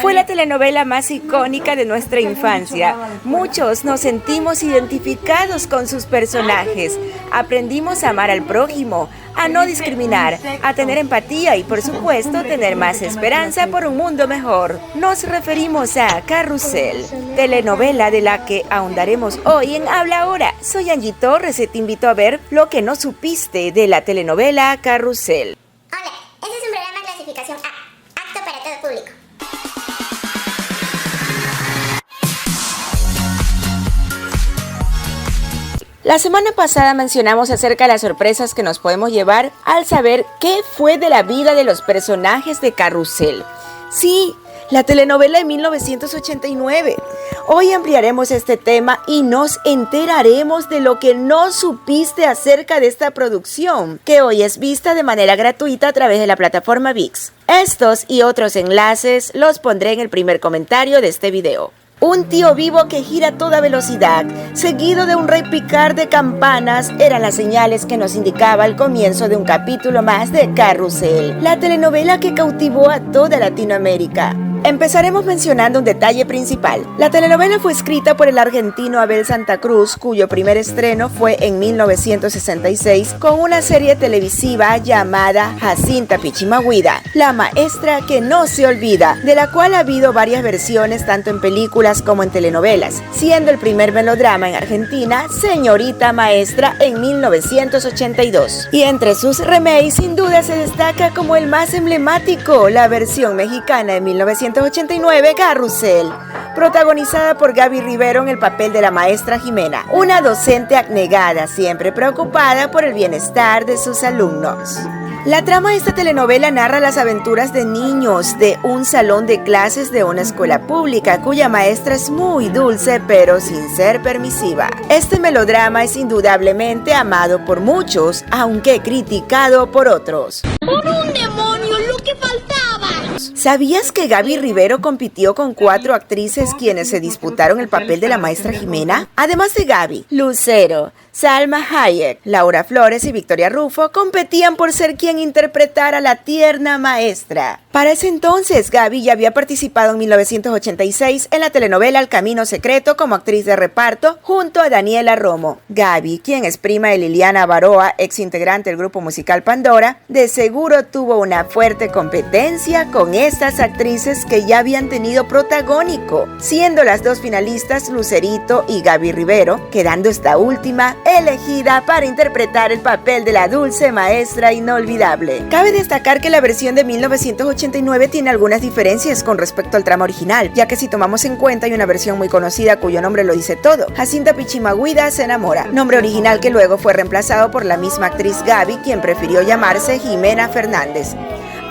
Fue la telenovela más icónica de nuestra infancia. Muchos nos sentimos identificados con sus personajes. Aprendimos a amar al prójimo, a no discriminar, a tener empatía y, por supuesto, tener más esperanza por un mundo mejor. Nos referimos a Carrusel, telenovela de la que ahondaremos hoy en Habla Ahora. Soy Angie Torres y te invito a ver lo que no supiste de la telenovela Carrusel. Hola, este es un programa clasificación A, apto para todo público. La semana pasada mencionamos acerca de las sorpresas que nos podemos llevar al saber qué fue de la vida de los personajes de Carrusel. Sí, la telenovela de 1989. Hoy ampliaremos este tema y nos enteraremos de lo que no supiste acerca de esta producción, que hoy es vista de manera gratuita a través de la plataforma ViX. Estos y otros enlaces los pondré en el primer comentario de este video. Un tío vivo que gira a toda velocidad, seguido de un repicar de campanas, eran las señales que nos indicaba el comienzo de un capítulo más de Carrusel, la telenovela que cautivó a toda Latinoamérica. Empezaremos mencionando un detalle principal. La telenovela fue escrita por el argentino Abel Santa Cruz, cuyo primer estreno fue en 1966 con una serie televisiva llamada Jacinta Pichimahuida, la maestra que no se olvida, de la cual ha habido varias versiones tanto en películas como en telenovelas, siendo el primer melodrama en Argentina Señorita Maestra en 1982. Y entre sus remakes sin duda se destaca como el más emblemático, la versión mexicana de 1989, Carrusel, protagonizada por Gaby Rivero en el papel de la maestra Jimena, una docente abnegada, siempre preocupada por el bienestar de sus alumnos. La trama de esta telenovela narra las aventuras de niños de un salón de clases de una escuela pública cuya maestra es muy dulce pero sin ser permisiva. Este melodrama es indudablemente amado por muchos, aunque criticado por otros. ¡Por un demonio, lo que faltaba! ¿Sabías que Gaby Rivero compitió con 4 actrices quienes se disputaron el papel de la maestra Jimena? Además de Gaby, Lucero, Salma Hayek, Laura Flores y Victoria Rufo competían por ser quien interpretara a la tierna maestra. Para ese entonces, Gaby ya había participado en 1986 en la telenovela El Camino Secreto como actriz de reparto junto a Daniela Romo. Gaby, quien es prima de Liliana Baroa, ex integrante del grupo musical Pandora, de seguro tuvo una fuerte competencia con estas actrices que ya habían tenido protagónico, siendo las dos finalistas Lucerito y Gaby Rivero, quedando esta última elegida para interpretar el papel de la dulce maestra inolvidable. Cabe destacar que la versión de 1989 tiene algunas diferencias con respecto al trama original, ya que si tomamos en cuenta hay una versión muy conocida cuyo nombre lo dice todo, Jacinta Pichimahuida se enamora, nombre original que luego fue reemplazado por la misma actriz Gaby, quien prefirió llamarse Jimena Fernández.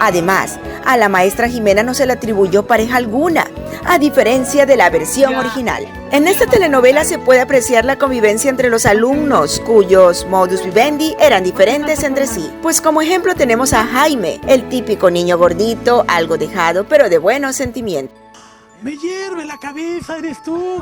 Además, a la maestra Jimena no se le atribuyó pareja alguna, a diferencia de la versión original. En esta telenovela se puede apreciar la convivencia entre los alumnos, cuyos modus vivendi eran diferentes entre sí. Pues como ejemplo tenemos a Jaime, el típico niño gordito, algo dejado, pero de buenos sentimientos. Me hierve la cabeza, eres tú.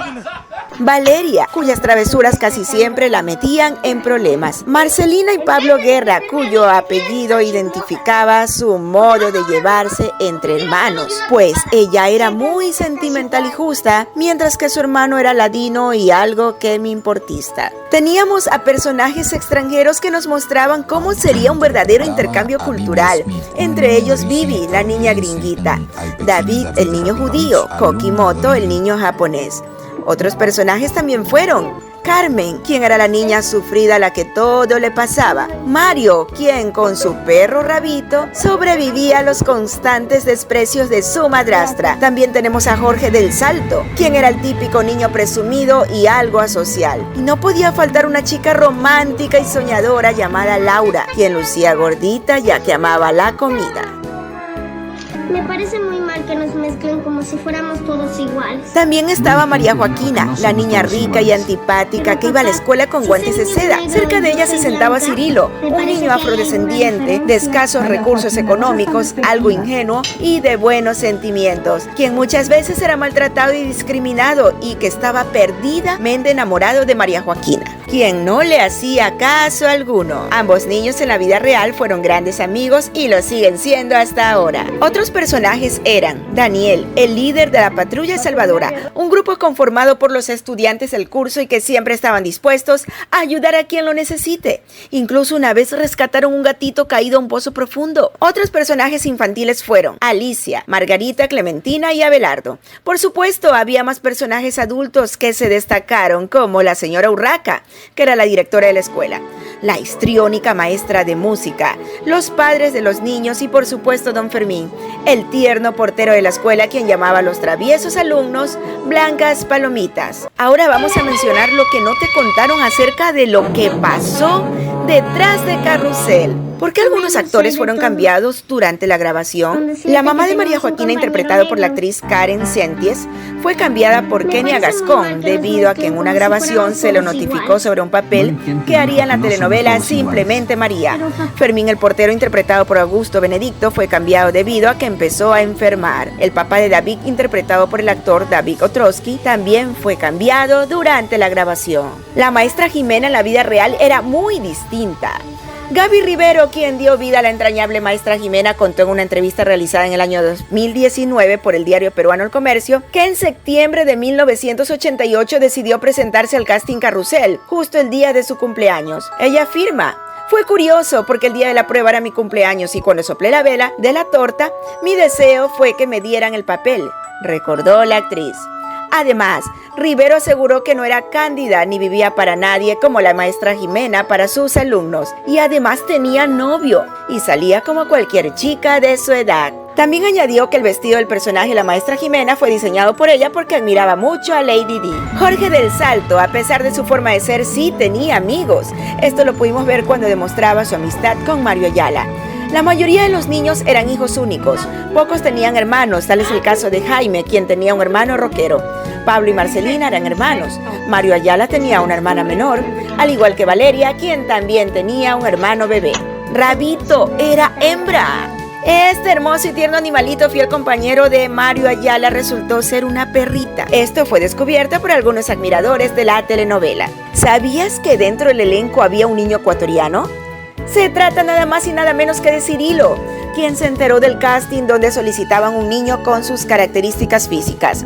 Valeria, cuyas travesuras casi siempre la metían en problemas. Marcelina y Pablo Guerra, cuyo apellido identificaba su modo de llevarse entre hermanos, pues ella era muy sentimental y justa, mientras que su hermano era ladino y algo que me importista. Teníamos a personajes extranjeros que nos mostraban cómo sería un verdadero intercambio cultural, entre ellos Vivi, la niña gringuita, David, el niño judío, Kokimoto, el niño japonés. Otros personajes también fueron Carmen, quien era la niña sufrida a la que todo le pasaba, Mario, quien con su perro Rabito sobrevivía a los constantes desprecios de su madrastra. También tenemos a Jorge del Salto, quien era el típico niño presumido y algo asocial. Y no podía faltar una chica romántica y soñadora llamada Laura, quien lucía gordita ya que amaba la comida. Me parece muy mal que nos mezclen como si fuéramos todos iguales. También estaba María Joaquina, la niña rica y antipática que iba a la escuela con guantes de seda. Cerca de ella se sentaba Cirilo, un niño afrodescendiente de escasos recursos económicos, algo ingenuo y de buenos sentimientos, quien muchas veces era maltratado y discriminado y que estaba perdidamente enamorado de María Joaquina. quien no le hacía caso alguno. Ambos niños en la vida real fueron grandes amigos y lo siguen siendo hasta ahora. Otros personajes eran Daniel, el líder de la Patrulla Salvadora, un grupo conformado por los estudiantes del curso y que siempre estaban dispuestos a ayudar a quien lo necesite. Incluso una vez rescataron un gatito caído a un pozo profundo. Otros personajes infantiles fueron Alicia, Margarita, Clementina y Abelardo. Por supuesto, había más personajes adultos que se destacaron, como la señora Urraca, que era la directora de la escuela, la histriónica maestra de música, los padres de los niños y por supuesto don Fermín, el tierno portero de la escuela, quien llamaba a los traviesos alumnos blancas palomitas. Ahora vamos a mencionar lo que no te contaron acerca de lo que pasó detrás de Carrusel. ¿Por qué algunos actores fueron cambiados durante la grabación? La mamá de María Joaquina, interpretada por la actriz Karen Senties, fue cambiada por Kenia Gascón debido a que en una grabación se le notificó sobre un papel que haría en la telenovela Simplemente María. Fermín, el portero, interpretado por Augusto Benedicto, fue cambiado debido a que empezó a enfermar. El papá de David, interpretado por el actor David Otrowski, también fue cambiado durante la grabación. La maestra Jimena en la vida real era muy distinta. Gaby Rivero, quien dio vida a la entrañable maestra Jimena, contó en una entrevista realizada en el año 2019 por el diario peruano El Comercio que en septiembre de 1988 decidió presentarse al casting Carrusel, justo el día de su cumpleaños. Ella afirma: "Fue curioso porque el día de la prueba era mi cumpleaños y cuando soplé la vela de la torta, mi deseo fue que me dieran el papel", recordó la actriz. Además, Rivero aseguró que no era cándida ni vivía para nadie como la maestra Jimena para sus alumnos, y además tenía novio y salía como cualquier chica de su edad. También añadió que el vestido del personaje de la maestra Jimena fue diseñado por ella porque admiraba mucho a Lady Di. Jorge del Salto, a pesar de su forma de ser, sí tenía amigos. Esto lo pudimos ver cuando demostraba su amistad con Mario Ayala. La mayoría de los niños eran hijos únicos, pocos tenían hermanos, tal es el caso de Jaime, quien tenía un hermano rockero. Pablo y Marcelina eran hermanos, Mario Ayala tenía una hermana menor, al igual que Valeria, quien también tenía un hermano bebé. Rabito era hembra. Este hermoso y tierno animalito, fiel compañero de Mario Ayala, resultó ser una perrita. Esto fue descubierto por algunos admiradores de la telenovela. ¿Sabías que dentro del elenco había un niño ecuatoriano? Se trata nada más y nada menos que de Cirilo, quien se enteró del casting donde solicitaban un niño con sus características físicas.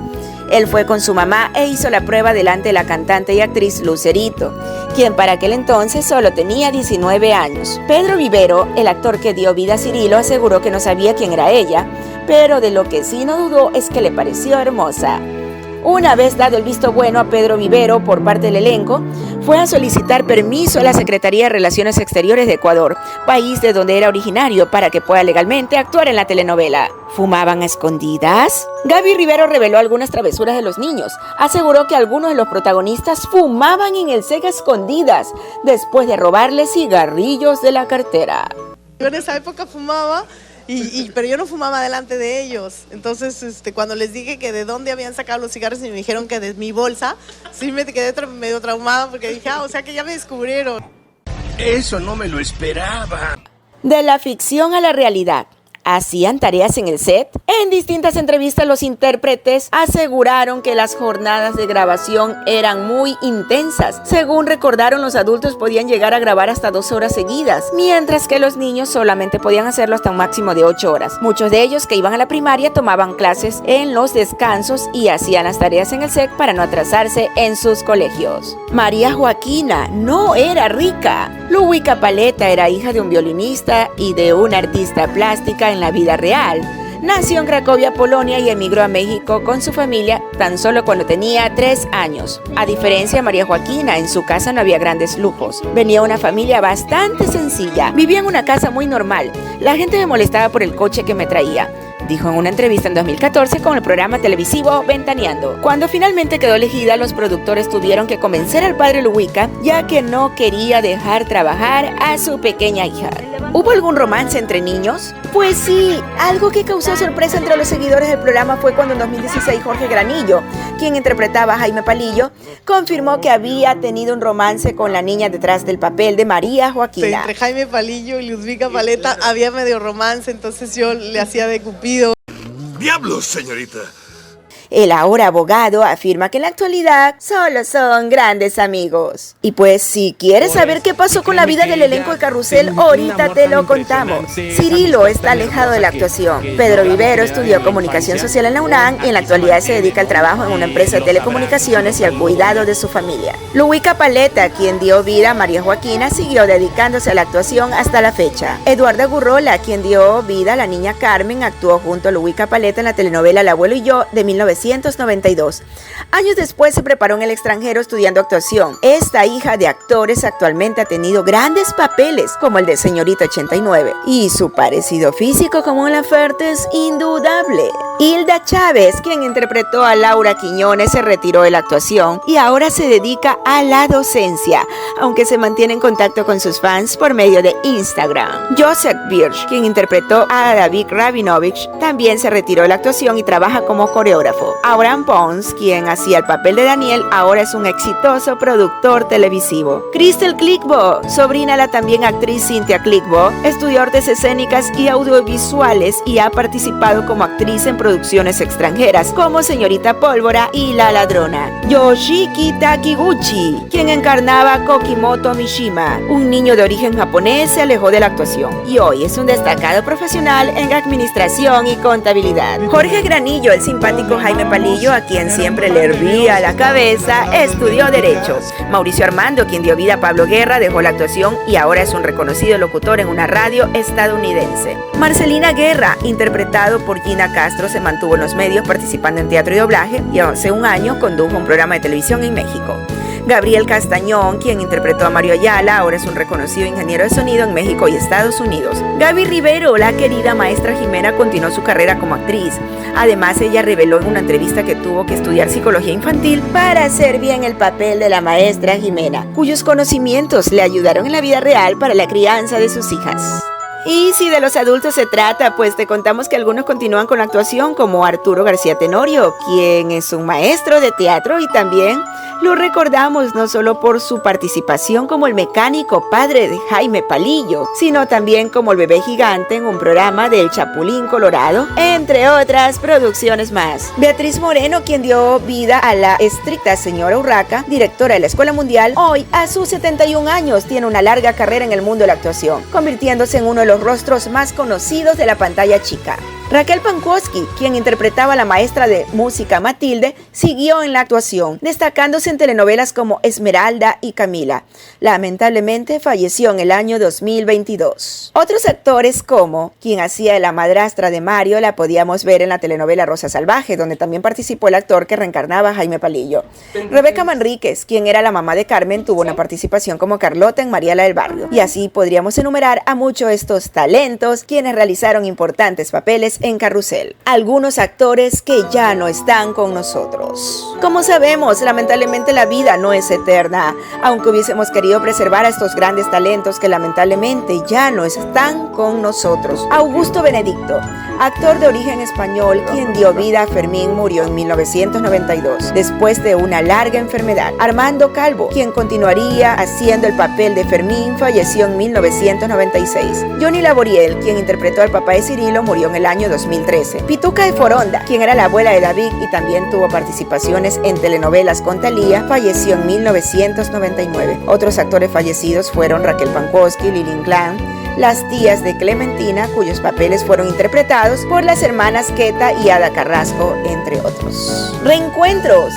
Él fue con su mamá e hizo la prueba delante de la cantante y actriz Lucerito, quien para aquel entonces solo tenía 19 años. Pedro Vivero, el actor que dio vida a Cirilo, aseguró que no sabía quién era ella, pero de lo que sí no dudó es que le pareció hermosa. Una vez dado el visto bueno a Pedro Vivero por parte del elenco, fue a solicitar permiso a la Secretaría de Relaciones Exteriores de Ecuador, país de donde era originario, para que pueda legalmente actuar en la telenovela. ¿Fumaban a escondidas? Gaby Rivero reveló algunas travesuras de los niños. Aseguró que algunos de los protagonistas fumaban en el set a escondidas, después de robarles cigarrillos de la cartera. Yo en esa época fumaba, pero yo no fumaba delante de ellos. Entonces, cuando les dije que de dónde habían sacado los cigarros y me dijeron que de mi bolsa, sí me quedé medio traumada porque dije, o sea que ya me descubrieron. Eso no me lo esperaba. De la ficción a la realidad. ¿Hacían tareas en el set? En distintas entrevistas, los intérpretes aseguraron que las jornadas de grabación eran muy intensas. Según recordaron, los adultos podían llegar a grabar hasta 2 horas seguidas, mientras que los niños solamente podían hacerlo hasta un máximo de 8 horas. Muchos de ellos que iban a la primaria tomaban clases en los descansos y hacían las tareas en el set para no atrasarse en sus colegios. María Joaquina no era rica. Luwica Paleta era hija de un violinista y de una artista plástica en la vida real. Nació en Cracovia, Polonia, y emigró a México con su familia tan solo cuando tenía 3 años. A diferencia de María Joaquina, en su casa no había grandes lujos. Venía de una familia bastante sencilla. Vivía en una casa muy normal. La gente me molestaba por el coche que me traía, dijo en una entrevista en 2014 con el programa televisivo Ventaneando. Cuando finalmente quedó elegida, los productores tuvieron que convencer al padre Luwica, ya que no quería dejar trabajar a su pequeña hija. ¿Hubo algún romance entre niños? Pues sí, algo que causó sorpresa entre los seguidores del programa fue cuando en 2016 Jorge Granillo, quien interpretaba a Jaime Palillo, confirmó que había tenido un romance con la niña detrás del papel de María Joaquina. Entre Jaime Palillo y Luwica Paleta había medio romance, entonces yo le hacía de cupido. ¡Diablos, señorita! El ahora abogado afirma que en la actualidad solo son grandes amigos. Y pues si quieres saber qué pasó con la vida del elenco de Carrusel, ahorita te lo contamos. Cirilo está alejado de la actuación. Pedro Vivero estudió comunicación social en la UNAM y en la actualidad se dedica al trabajo en una empresa de telecomunicaciones y al cuidado de su familia. Luica Paleta, quien dio vida a María Joaquina, siguió dedicándose a la actuación hasta la fecha. Eduarda Gurrola, quien dio vida a la niña Carmen, actuó junto a Luica Paleta en la telenovela El abuelo y yo de 1992. Años después se preparó en el extranjero estudiando actuación. Esta hija de actores actualmente ha tenido grandes papeles como el de Señorita 89 y su parecido físico con Mon Laferte es indudable. Hilda Chávez, quien interpretó a Laura Quiñones, se retiró de la actuación y ahora se dedica a la docencia, aunque se mantiene en contacto con sus fans por medio de Instagram. Joseph Birch, quien interpretó a David Rabinovich, también se retiró de la actuación y trabaja como coreógrafo. Abraham Pons, quien hacía el papel de Daniel, ahora es un exitoso productor televisivo. Crystal Clickbo, sobrina de la también actriz Cynthia Clickbo, estudió artes escénicas y audiovisuales y ha participado como actriz en producciones extranjeras como Señorita Pólvora y La Ladrona. Yoshiki Takiguchi, quien encarnaba a Kokimoto Mishima, un niño de origen japonés, se alejó de la actuación y hoy es un destacado profesional en administración y contabilidad. Jorge Granillo, el simpático Jaime Palillo, a quien siempre le hervía la cabeza, estudió Derecho. Mauricio Armando, quien dio vida a Pablo Guerra, dejó la actuación y ahora es un reconocido locutor en una radio estadounidense. Marcelina Guerra, interpretado por Gina Castro, se mantuvo en los medios participando en teatro y doblaje y hace un año condujo un programa de televisión en México. Gabriel Castañón, quien interpretó a Mario Ayala, ahora es un reconocido ingeniero de sonido en México y Estados Unidos. Gaby Rivero, la querida maestra Jimena, continuó su carrera como actriz. Además, ella reveló en una entrevista que tuvo que estudiar psicología infantil para hacer bien el papel de la maestra Jimena, cuyos conocimientos le ayudaron en la vida real para la crianza de sus hijas. Y si de los adultos se trata, pues te contamos que algunos continúan con la actuación, como Arturo García Tenorio, quien es un maestro de teatro y también lo recordamos no solo por su participación como el mecánico padre de Jaime Palillo, sino también como el bebé gigante en un programa del Chapulín Colorado, entre otras producciones más. Beatriz Moreno, quien dio vida a la estricta señora Urraca, directora de la Escuela Mundial, hoy a sus 71 años tiene una larga carrera en el mundo de la actuación, convirtiéndose en uno de los rostros más conocidos de la pantalla chica. Raquel Pankowski, quien interpretaba a la maestra de música Matilde, siguió en la actuación, destacándose en telenovelas como Esmeralda y Camila. Lamentablemente falleció en el año 2022. Otros actores como quien hacía de la madrastra de Mario la podíamos ver en la telenovela Rosa Salvaje, donde también participó el actor que reencarnaba a Jaime Palillo. Rebeca Manríquez, quien era la mamá de Carmen, tuvo una participación como Carlota en Mariela del Barrio. Y así podríamos enumerar a muchos de estos talentos quienes realizaron importantes papeles en Carrusel. Algunos actores que ya no están con nosotros. Como sabemos, lamentablemente la vida no es eterna, aunque hubiésemos querido preservar a estos grandes talentos que lamentablemente ya no están con nosotros. Augusto Benedicto, actor de origen español, quien dio vida a Fermín, murió en 1992, después de una larga enfermedad. Armando Calvo, quien continuaría haciendo el papel de Fermín, falleció en 1996. Johnny Laboriel, quien interpretó al papá de Cirilo, murió en el año 2013. Pituca de Foronda, quien era la abuela de David y también tuvo participaciones en telenovelas con Thalía, falleció en 1999. Otros actores fallecidos fueron Raquel Pankowski, Lili Inclán, las tías de Clementina, cuyos papeles fueron interpretados por las hermanas Queta y Ada Carrasco, entre otros. Reencuentros.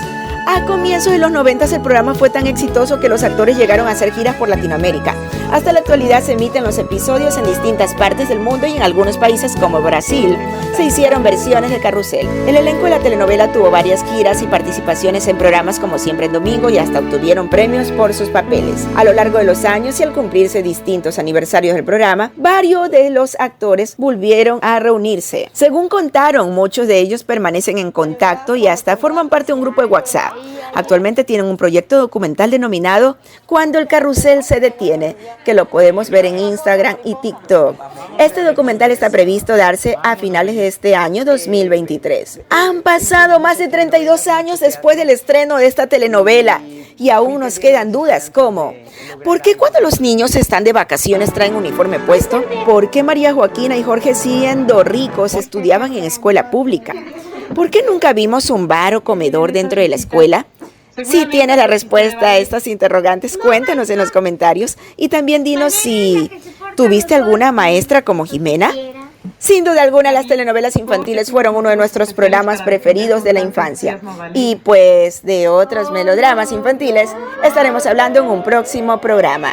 A comienzos de los 90 el programa fue tan exitoso que los actores llegaron a hacer giras por Latinoamérica. Hasta la actualidad se emiten los episodios en distintas partes del mundo y en algunos países como Brasil se hicieron versiones de Carrusel. El elenco de la telenovela tuvo varias giras y participaciones en programas como Siempre en Domingo y hasta obtuvieron premios por sus papeles. A lo largo de los años y al cumplirse distintos aniversarios del programa, varios de los actores volvieron a reunirse. Según contaron, muchos de ellos permanecen en contacto y hasta forman parte de un grupo de WhatsApp. Actualmente tienen un proyecto documental denominado Cuando el Carrusel se detiene, que lo podemos ver en Instagram y TikTok. Este documental está previsto darse a finales de este año 2023. Han pasado más de 32 años después del estreno de esta telenovela y aún nos quedan dudas como ¿por qué cuando los niños están de vacaciones traen uniforme puesto? ¿Por qué María Joaquina y Jorge, siendo ricos, estudiaban en escuela pública? ¿Por qué nunca vimos un bar o comedor dentro de la escuela? Si tienes la respuesta a estas interrogantes, cuéntanos en los comentarios. Y también dinos si tuviste alguna maestra como Jimena. Sin duda alguna, las telenovelas infantiles fueron uno de nuestros programas preferidos de la infancia. Y pues de otros melodramas infantiles estaremos hablando en un próximo programa.